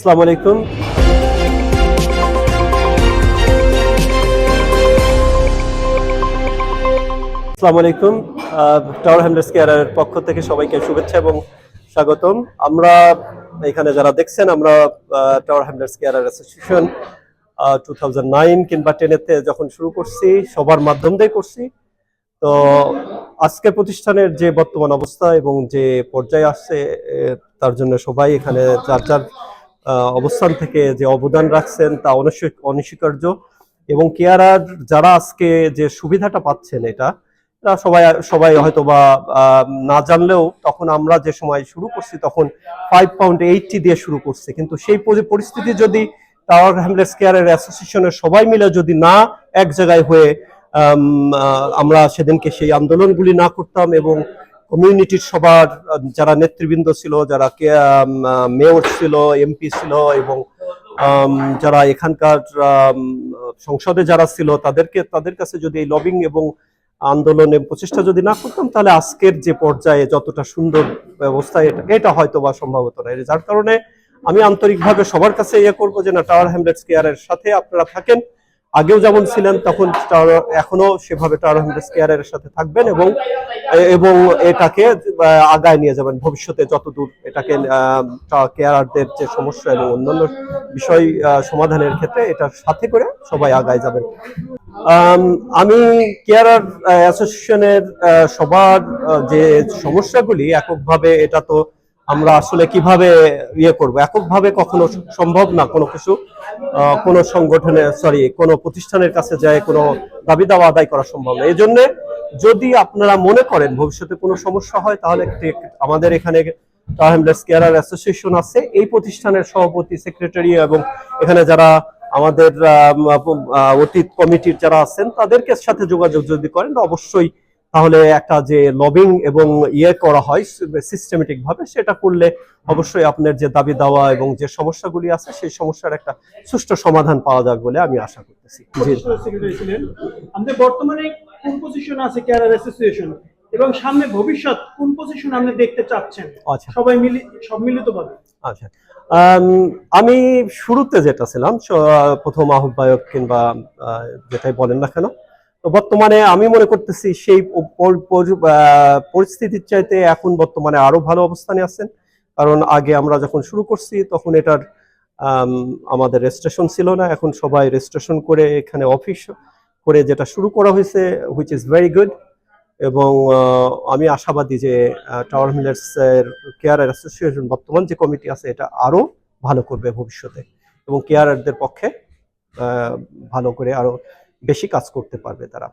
আসসালামু আলাইকুম। Tower Hamlets কেয়ারের পক্ষ থেকে সবাইকে শুভেচ্ছা এবং স্বাগতম। আমরা এখানে যারা দেখছেন, আমরা টাওয়ার হ্যামলেটস কেয়ার অ্যাসোসিয়েশন 2009 কিংবা 10-তে যখন শুরু করছি, সবার মাধ্যম দিয়ে করছি। তো আজকে প্রতিষ্ঠানের যে বর্তমান অবস্থা এবং যে পর্যায়ে আসছে, তার জন্য সবাই এখানে যার যার অবস্থান থেকে যে অবদান রাখছেন তা অনস্বীকার্য। এবং কেয়ারার যারা আজকে যে সুবিধাটা পাচ্ছেন, এটা সবাই সবাই হয়তো বা না জানলেও, তখন আমরা যে সময় শুরু করছি তখন £5.80 দিয়ে শুরু করছি। কিন্তু সেই পরিস্থিতি যদি টাওয়ার হ্যামলেটস কেয়ারের অ্যাসোসিয়েশনের সবাই মিলে যদি না এক জায়গায় হয়ে আমরা সেদিনকে সেই আন্দোলনগুলি না করতাম এবং কমিউনিটির সবার যারা নেতৃবৃন্দ ছিল, যারা মেয়র ছিল, এমপি ছিল এবং যারা এখানকার সংসদে যারা ছিল, তাদের কাছে যদি এই লবিং এবং আন্দোলনে প্রচেষ্টা যদি না করতাম, তাহলে আজকের যে পর্যায়ে যতটা সুন্দর ব্যবস্থা এটা হয়তো বা সম্ভব হতো না। যার কারণে আমি আন্তরিকভাবে সবার কাছে করবো যে না, টাওয়ার হ্যামলেটস কেয়ারের সাথে আপনারা থাকেন, আগেও যেমন ছিলেন তখন এখনো সেভাবে টাওয়ার হ্যামলেটস কেয়ারের সাথে থাকবেন এবং এবং এটাকে আগায় নিয়ে যাবেন ভবিষ্যতে যতদূর এটাকে কেয়ারারদের যে সমস্যা এবং অন্যান্য বিষয় সমাধানের ক্ষেত্রে এটার সাথে করে সবাই আগায় যাবেন। আমি কেয়ারার অ্যাসোসিয়েশনের সবার যে সমস্যাগুলি এককভাবে, এটা তো আমরা আসলে কিভাবে করব, এককভাবে কখনো সম্ভব না। কোনো কিছু কোনো সংগঠনের কোনো প্রতিষ্ঠানের কাছে যায় কোনো দাবি দাওয়া আদায় করা সম্ভব না। এই জন্য যদি আপনারা মনে করেন ভবিষ্যতে কোনো সমস্যা হয়, তাহলে আমাদের এখানে টাওয়ার হ্যামলেটস কেয়ারার অ্যাসোসিয়েশন আছে, এই প্রতিষ্ঠানের সভাপতি, সেক্রেটারি এবং এখানে যারা আমাদের অতীত কমিটির যারা আছেন তাদেরকে সাথে যোগাযোগ যদি করেন, অবশ্যই তাহলে একটা যে লবিং এবং করা হয় সিস্টেমেটিক ভাবে, সেটা করলে অবশ্যই আপনার যে দাবি দাওয়া এবং যে সমস্যাগুলি আছে সেই সমস্যার একটা সুষ্ঠু সমাধান পাওয়া যাবে বলে আমি আশা করতেছি। আমাদের বর্তমানে কোন পজিশন আছে কেয়ারার অ্যাসোসিয়েশন এবং সামনে ভবিষ্যৎ কোন পজিশন আপনি দেখতে চাচ্ছেন? আচ্ছা, সবাই সম্মিলিতভাবে। আচ্ছা, আমি শুরুতে যেটা ছিলাম প্রথম আহ্বায়ক কিংবা যেটাই বলেন না কেন, তো বর্তমানে আমি মনে করতেছি সেই পরিস্থিতির চাইতে এখন বর্তমানে আরো ভালো অবস্থানে আছেন। কারণ আগে আমরা যখন শুরু করছি তখন এটার আমাদের রেজিস্ট্রেশন ছিল না, এখন সবাই রেজিস্ট্রেশন করে এখানে অফিস করে যেটা শুরু করা হয়েছে, হুইচ ইজ ভেরি গুড। এবং আমি আশাবাদী যে টাওয়ার হ্যামলেটস কেয়ার অ্যাসোসিয়েশন বর্তমান যে কমিটি আছে এটা আরো ভালো করবে ভবিষ্যতে এবং কেয়ারারদের পক্ষে ভালো করে আরো বেশি কাজ করতে পারবে তারা।